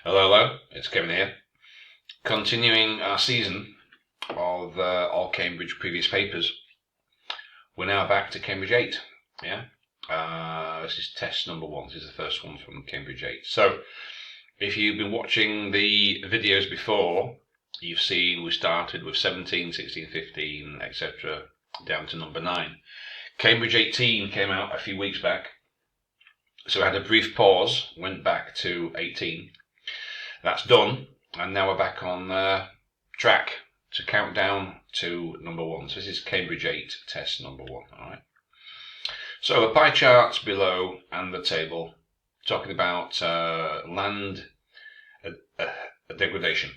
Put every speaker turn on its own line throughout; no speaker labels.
Hello, it's Kevin here. Continuing our season of all Cambridge previous papers, we're now back to Cambridge 8. This is test number 1. This is the first one from Cambridge 8. So, if you've been watching the videos before, you've seen we started with 17, 16, 15, etc. down to number 9. Cambridge 18 came out a few weeks back, so I had a brief pause, went back to 18. That's done, and now we're back on track to count down to number 1. So this is Cambridge 8 test number 1. All right. So the pie charts below and the table talking about land degradation,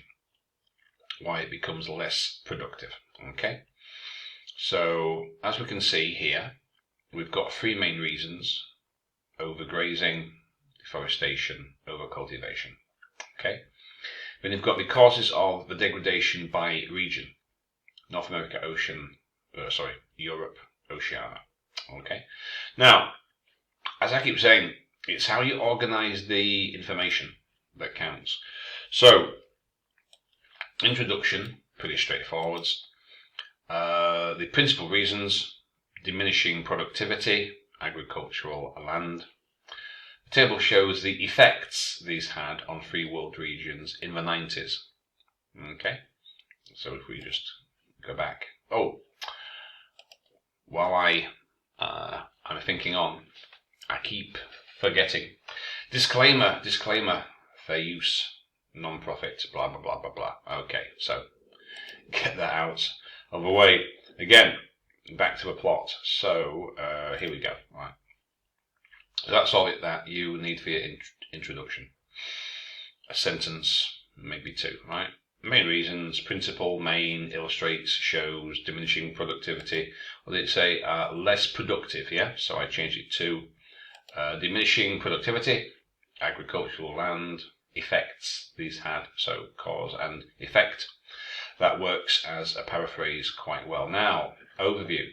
why it becomes less productive. Okay. So as we can see here, we've got 3 main reasons: overgrazing, deforestation, over-cultivation. Okay. Then you've got the causes of the degradation by region: North America, Europe, Oceania. Okay. Now, as I keep saying, it's how you organize the information that counts. So, introduction, pretty straightforward. The principal reasons: diminishing productivity, agricultural land. The table shows the effects these had on 3 world regions in the 90s. Okay, so if we just go back. While I'm thinking on, I keep forgetting. Disclaimer, fair use, non-profit, blah, blah, blah, blah, blah. Okay, so get that out of the way. Again, back to the plot. So here we go. All right. So that's all that you need for your introduction. A sentence, maybe 2, right? Main reasons: principal, main, illustrates, shows, diminishing productivity. What did it say? Less productive, yeah? So I changed it to diminishing productivity, agricultural land, effects these had, so cause and effect. That works as a paraphrase quite well. Now, overview.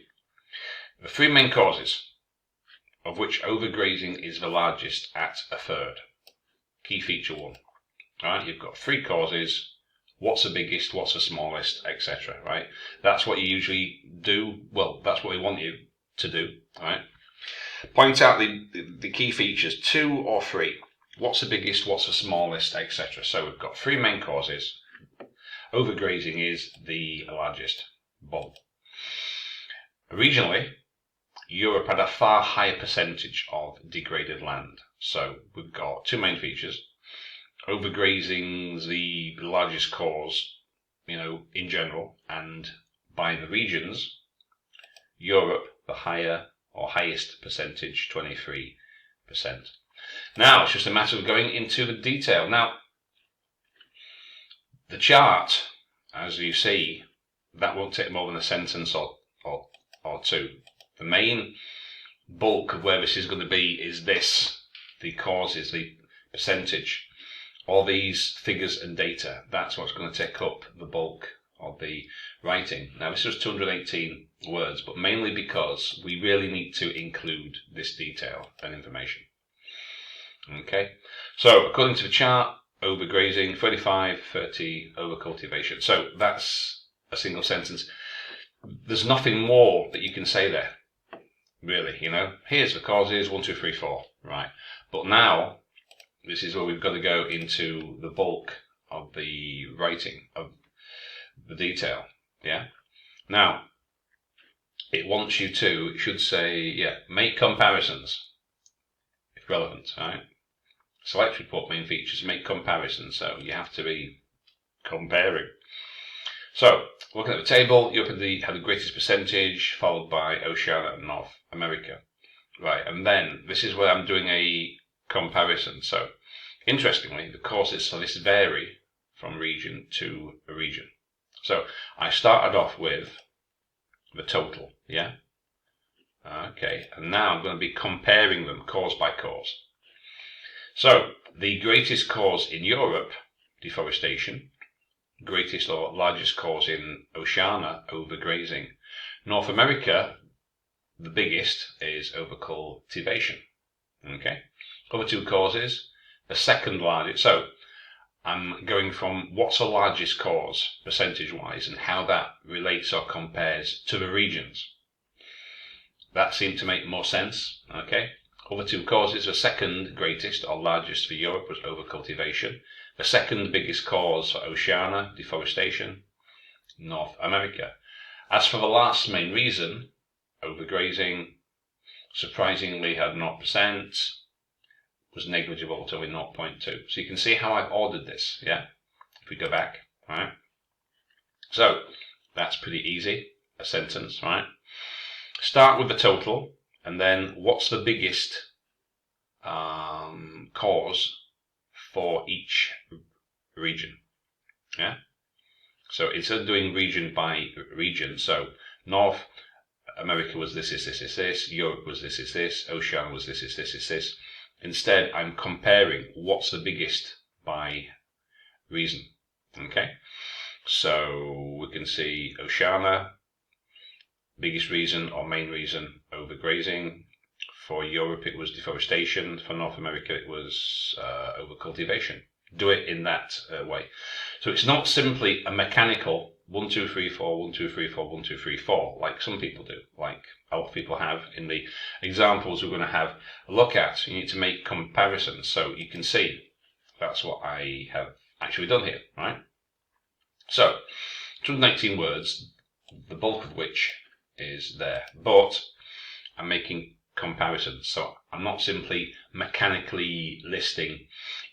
The 3 main causes, of which overgrazing is the largest at 1/3. Key feature 1. Alright, you've got 3 causes. What's the biggest, what's the smallest, etc. Right? That's what you usually do. Well, that's what we want you to do. Right? Point out the key features, 2 or 3. What's the biggest, what's the smallest, etc. So we've got 3 main causes. Overgrazing is the largest. Boom. Regionally, Europe had a far higher percentage of degraded land. So we've got 2 main features. Overgrazing's the largest cause, in general, and by the regions. Europe, the higher or highest percentage, 23%. Now, it's just a matter of going into the detail. Now, the chart, as you see, that won't take more than a sentence or 2. The main bulk of where this is going to be is this: the causes, the percentage. All these figures and data, that's what's going to take up the bulk of the writing. Now, this was 218 words, but mainly because we really need to include this detail and information. Okay, so according to the chart, overgrazing, 35, 30, over-cultivation. So that's a single sentence. There's nothing more that you can say there, really. Here's the causes, 1, 2, 3, 4, right? But now, this is where we've got to go into the bulk of the writing, of the detail, yeah? Now, it wants you to, it should say, make comparisons, if relevant, right? Select report main features, make comparisons, so you have to be comparing. So, looking at the table, Europe had the greatest percentage, followed by Oceania and North America. Right, and then, this is where I'm doing a comparison. So, interestingly, the causes for this vary from region to region. So, I started off with the total, yeah? Okay, and now I'm going to be comparing them cause by cause. So, the greatest cause in Europe, deforestation. Greatest or largest cause in Oceania, overgrazing. North America, the biggest, is over-cultivation. Okay. Other 2 causes, the second largest. So I'm going from what's the largest cause, percentage-wise, and how that relates or compares to the regions. That seemed to make more sense, okay? Other two causes, the second greatest or largest for Europe was over-cultivation. The second biggest cause for Oceania, deforestation, North America. As for the last main reason, overgrazing, surprisingly had 0%, was negligible to only 0.2. So you can see how I've ordered this, yeah? If we go back, right? So that's pretty easy, a sentence, right? Start with the total, and then what's the biggest cause for each region, yeah? So instead of doing region by region, so North America was this, Europe was this, Oceania was this. Instead, I'm comparing what's the biggest by reason, okay? So we can see Oceania, biggest reason or main reason, overgrazing. For Europe, it was deforestation. For North America, it was over-cultivation. Do it in that way. So it's not simply a mechanical 1, 2, 3, 4, 1, 2, 3, 4, 1, 2, 3, 4, like some people do, like a lot of people have in the examples we're going to have a look at. You need to make comparisons so you can see. That's what I have actually done here, right? So, 219 words, the bulk of which is there, but I'm making comparisons. So I'm not simply mechanically listing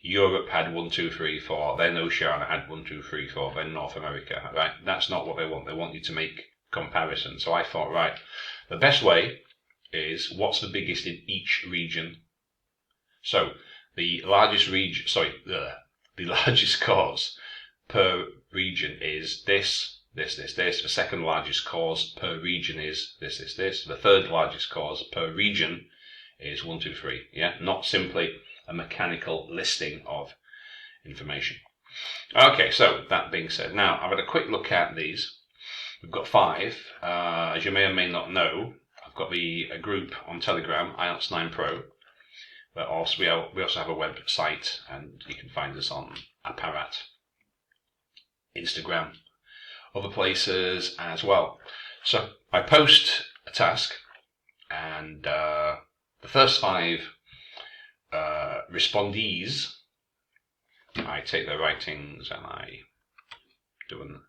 Europe had 1, 2, 3, 4, then Oceania had 1, 2, 3, 4, then North America, right? That's not what they want. They want you to make comparisons. So I thought, right, the best way is what's the biggest in each region. So the largest region, the largest cause per region is this. The second largest cause per region is this. The third largest cause per region is 1, 2, 3. Yeah, not simply a mechanical listing of information. Okay, so that being said, now I've had a quick look at these. We've got 5. As you may or may not know, I've got a group on Telegram, IELTS 9 Pro. But also we also have a website, and you can find us on Apparat, Instagram, other places as well. So I post a task, and the first 5 respondees, I take their writings and I do an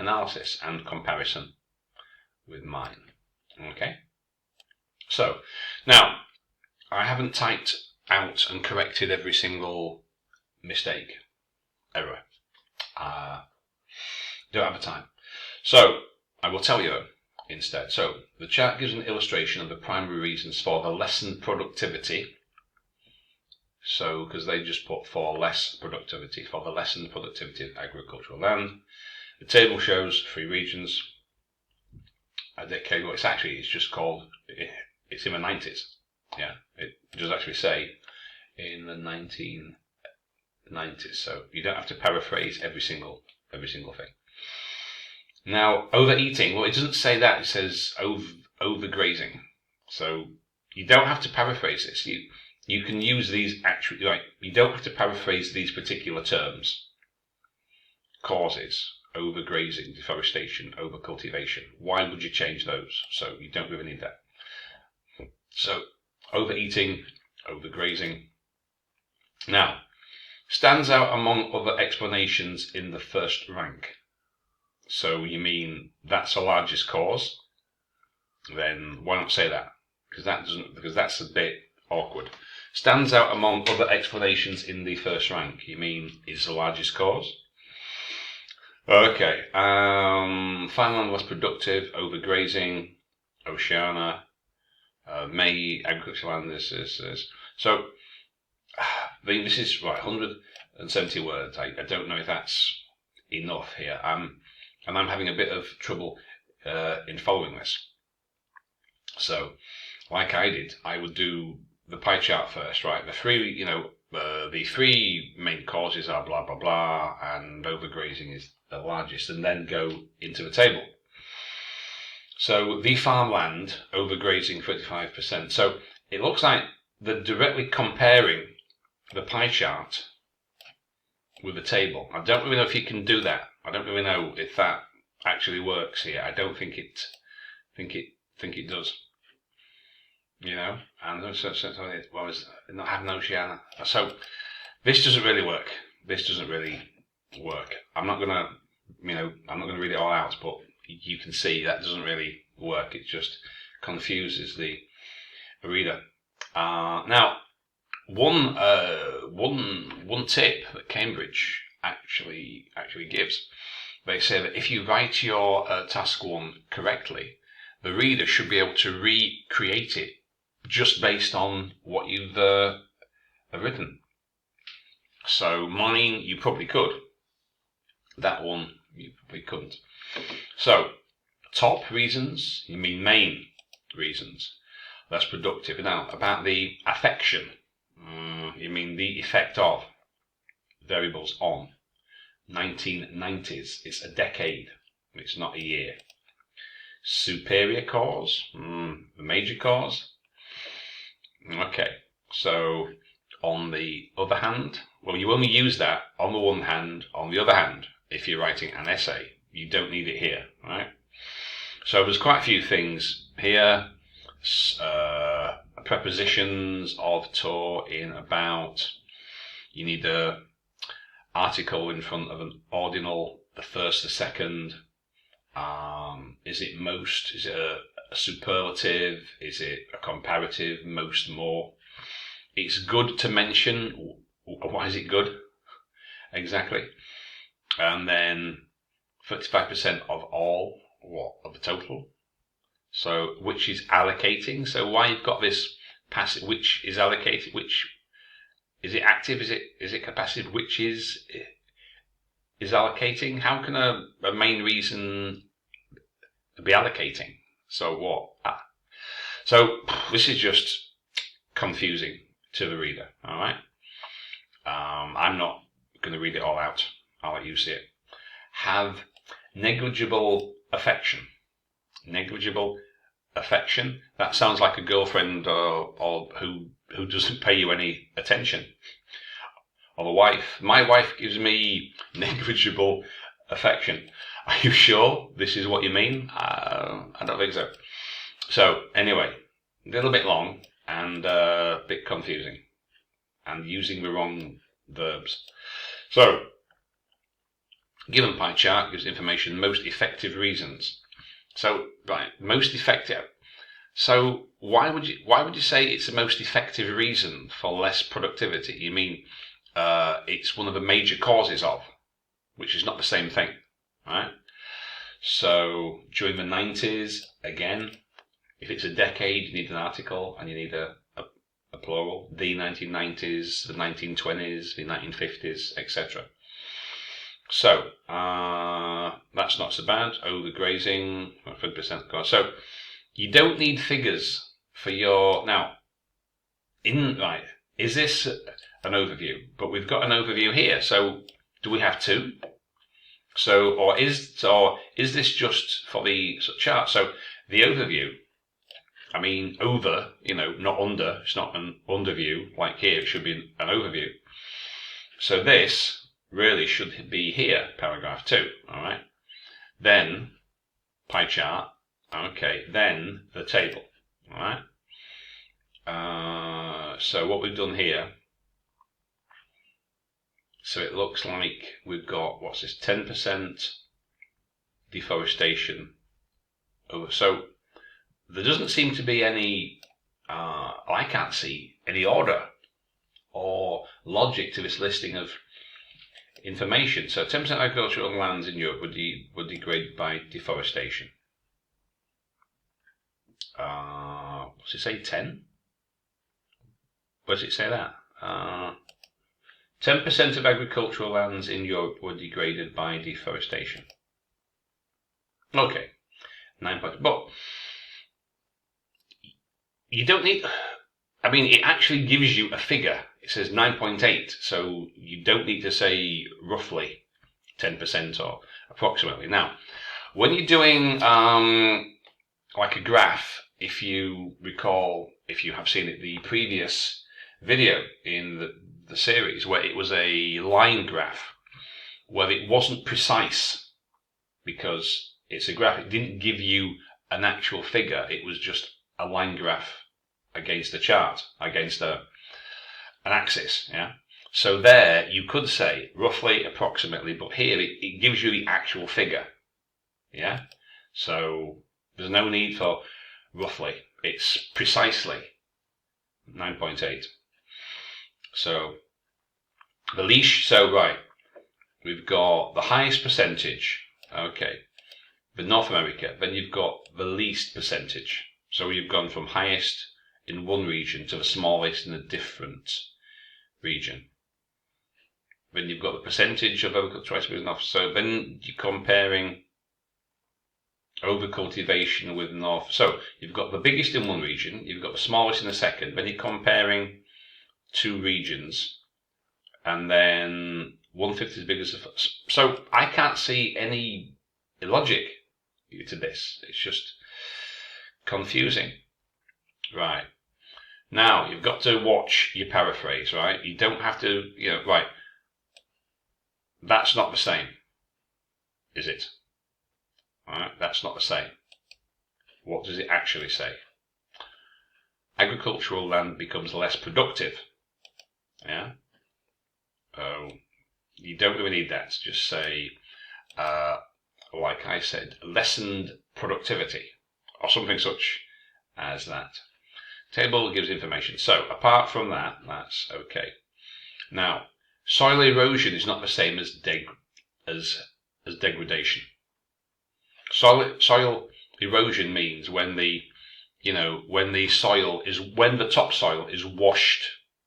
analysis and comparison with mine. Okay? So, now, I haven't typed out and corrected every single mistake, error. Don't have the time. So, I will tell you instead. So, the chart gives an illustration of the primary reasons for the lessened productivity. So, because they just put for less productivity, for the lessened productivity of agricultural land. The table shows 3 regions. A decade, well, it's just called, it's in the 90s. Yeah, it does actually say in the 1990s. So you don't have to paraphrase every single thing. Now, overeating, well, it doesn't say that. It says overgrazing. So you don't have to paraphrase this. You can use these actually, like, you don't have to paraphrase these particular terms. Causes, overgrazing, deforestation, overcultivation. Why would you change those? So you don't really need that. So, overeating, overgrazing. Now, stands out among other explanations in the first rank. So you mean that's the largest cause? Then why not say that? Because that's a bit awkward. Stands out among other explanations in the first rank. You mean is the largest cause? Okay. Farmland was productive, overgrazing, Oceania, agricultural land. This. So this is right. 170 words. I don't know if that's enough here. And I'm having a bit of trouble in following this. So, like I did, I would do the pie chart first, right? The 3 main causes are blah blah blah, and overgrazing is the largest, and then go into the table. So the farmland overgrazing 35%. So it looks like they're directly comparing the pie chart with a table. I don't really know if you can do that. I don't really know if that actually works here. I don't think it does. You know, and well, it's not having Oceania. So this doesn't really work. This doesn't really work. I'm not gonna read it all out, but you can see that doesn't really work. It just confuses the reader. Now, one tip that Cambridge actually gives, they say that if you write your task 1 correctly, the reader should be able to recreate it just based on what you've written. So mine, you probably could. That one, you probably couldn't. So, top reasons, you mean main reasons. Less productive. Now, about the affection, you mean the effect of variables on. 1990s, it's a decade, it's not a year. Superior cause, the major cause. Okay, so on the other hand, well, you only use that on the one hand. On the other hand, if you're writing an essay, you don't need it here, right? So there's quite a few things here. Prepositions of, to, in, about. You need the article in front of an ordinal, the first, the second. Is it most? Is it a superlative? Is it a comparative? Most, more. It's good to mention. Why is it good? Exactly. And then 35% of all, of the total. So which is allocating. So why you've got this passive, which is allocated, which is it active? Is it passive? Which is allocating? How can a main reason be allocating? So what? So this is just confusing to the reader. All right. I'm not going to read it all out. I'll let you see it. Have negligible affection. Negligible affection. That sounds like a girlfriend or who doesn't pay you any attention. Or a wife. My wife gives me negligible affection. Are you sure this is what you mean? I don't think so. So anyway, a little bit long and a bit confusing and using the wrong verbs. So, given pie chart gives information, most effective reasons. So, right, most effective. So, why would you say it's the most effective reason for less productivity? You mean it's one of the major causes of, which is not the same thing, right? So, during the 90s, again, if it's a decade, you need an article and you need a plural. The 1990s, the 1920s, the 1950s, etc. So, that's not so bad. Overgrazing, 50% cost. So, you don't need figures for your... Now, right, is this an overview? But we've got an overview here. So, do we have two? So, or is this just for the chart? So, the overview, I mean, over, not under. It's not an underview like here. It should be an overview. So this really should be here, paragraph 2. All right. Then pie chart. Okay. Then the table. All right. So what we've done here. So it looks like we've got, what's this? 10% deforestation. So there doesn't seem to be any, I can't see any order or logic to this listing of information. So 10% agricultural lands in Europe would degrade by deforestation. Does it say 10? Where does it say that? 10% of agricultural lands in Europe were degraded by deforestation. Okay. 9 points. But you don't need, I mean, it actually gives you a figure. It says 9.8, so you don't need to say roughly 10% or approximately. Now, when you're doing like a graph, if you recall, if you have seen it, the previous video in the series where it was a line graph, well, it wasn't precise because it's a graph. It didn't give you an actual figure. It was just a line graph against a chart, against an axis. Yeah. So there you could say roughly, approximately, but here it gives you the actual figure. Yeah. So there's no need for roughly. It's precisely 9.8. So the least. So right, we've got the highest percentage. Okay. For North America, then you've got the least percentage. So you've gone from highest in one region to the smallest in a different region. Then you've got the percentage of over-cultivation with North. So then you're comparing over-cultivation with North. So you've got the biggest in one region, you've got the smallest in the second. Then you're comparing two regions, and then 1/5 is bigger. So I can't see any logic to this. It's just confusing. Right. Now, you've got to watch your paraphrase, right? You don't have to, right. That's not the same, is it? All right, that's not the same. What does it actually say? Agricultural land becomes less productive. Yeah? You don't really need that. Just say, like I said, lessened productivity, or something such as that. Table gives information. So apart from that, that's okay. Now, soil erosion is not the same as degradation. Soil erosion means when the topsoil is washed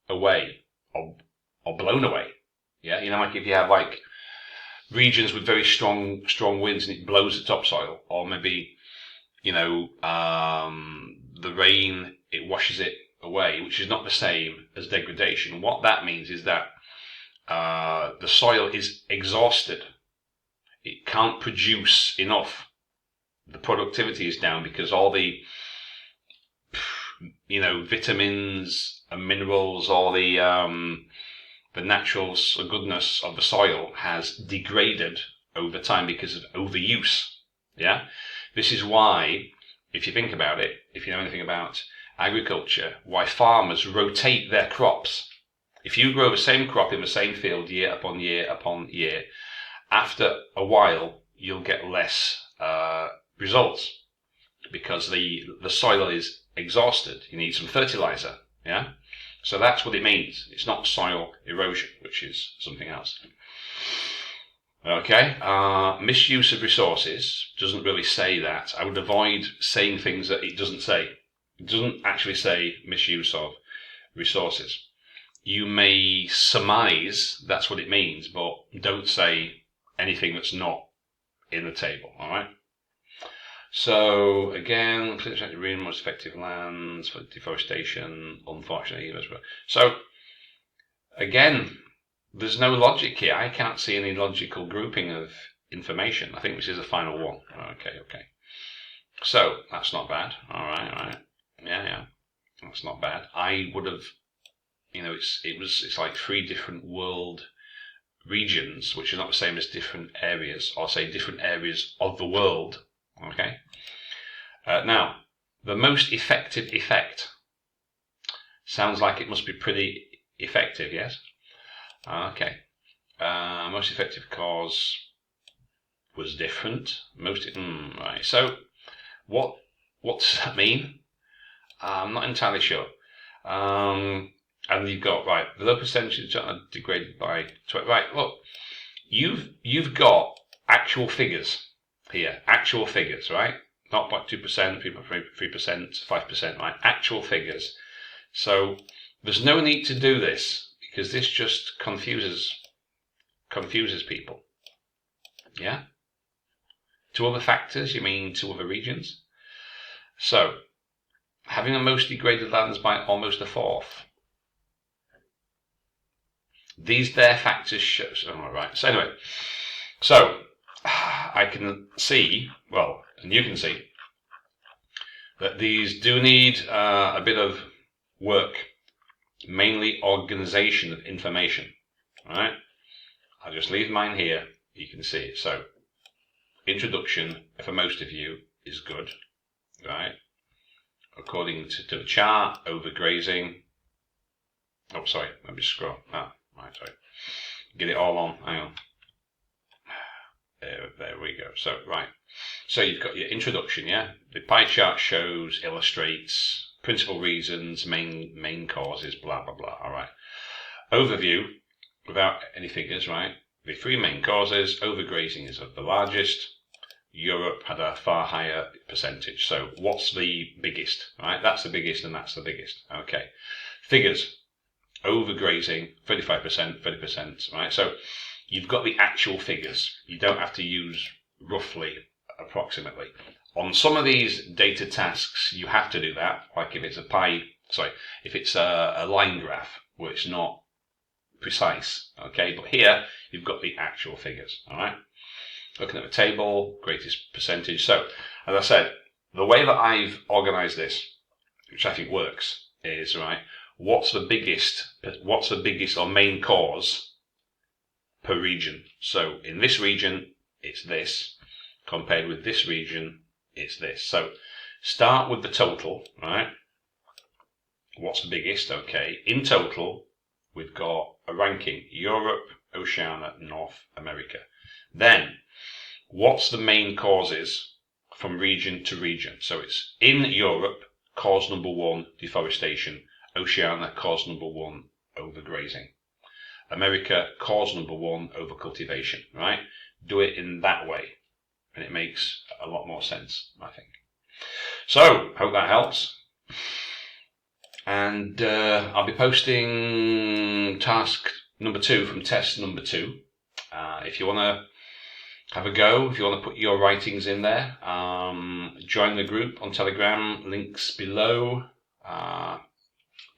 away or blown away. Yeah, like if you have like regions with very strong winds and it blows the topsoil, or maybe the rain, it washes it away, which is not the same as degradation. What that means is that the soil is exhausted. It can't produce enough. The productivity is down because all the vitamins and minerals, all the natural goodness of the soil has degraded over time because of overuse. Yeah, this is why, if you think about it, if you know anything about agriculture, why farmers rotate their crops. If you grow the same crop in the same field year upon year upon year, after a while you'll get less results because the soil is exhausted. You need some fertilizer. Yeah, so that's what it means. It's not soil erosion, which is something else. Okay, misuse of resources doesn't really say that. I would avoid saying things that it doesn't say. It doesn't actually say misuse of resources. You may surmise that's what it means, but don't say anything that's not in the table, all right? So, again, most effective lands for deforestation, unfortunately. So, again, there's no logic here. I can't see any logical grouping of information. I think this is the final one. Okay. So, that's not bad. All right. Yeah. That's not bad. I would have, it's like 3 different world regions, which are not the same as different areas, or say different areas of the world. Okay. Now, the most effective effect sounds like it must be pretty effective, yes? Okay. Most effective cause was different. Right. So, what does that mean? I'm not entirely sure. And you've got, right, the low percentage are degraded by 20. Right, look, you've got actual figures here. Actual figures, right? Not like 2%, 3%, 5%, right? Actual figures. So there's no need to do this because this just confuses people. Yeah? 2 other factors, you mean 2 other regions? So, having the most degraded lands by almost 1/4. These there factors show. Right. So anyway, I can see, well, and you can see, that these do need a bit of work, mainly organization of information. All right. I'll just leave mine here. you can see it. So introduction, for most of you, is good, right? According to the chart, overgrazing. Oh, sorry, let me scroll. Ah, right, sorry. Get it all on. Hang on. There we go. So, right. So you've got your introduction, yeah? The pie chart shows, illustrates, principal reasons, main causes, blah, blah, blah. All right. Overview, without any figures, right? The three main causes, overgrazing is the largest. Europe had a far higher percentage. So what's the biggest, right? That's the biggest and that's the biggest. Okay. Figures, overgrazing, 35%, 30%, right? So you've got the actual figures. You don't have to use roughly, approximately. On some of these data tasks, you have to do that. Like if it's if it's a line graph where it's not precise, okay? But here, you've got the actual figures, all right? Looking at the table, greatest percentage. So, as I said, the way that I've organized this, which I think works, is, right, what's the biggest or main cause per region? So, in this region, it's this. Compared with this region, it's this. So, start with the total, right? What's the biggest? Okay. In total, we've got a ranking: Europe, Oceania, North America. Then, what's the main causes from region to region? So it's in Europe, cause number 1, deforestation. Oceania, cause number 1, overgrazing. America, cause number 1, over-cultivation, right? Do it in that way, and it makes a lot more sense, I think. So, hope that helps. And I'll be posting task number 2 from test number 2. If you want to have a go, if you want to put your writings in there, join the group on Telegram, links below.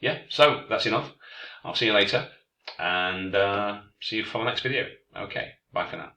Yeah, so that's enough. I'll see you later, and see you for the next video. Okay, bye for now.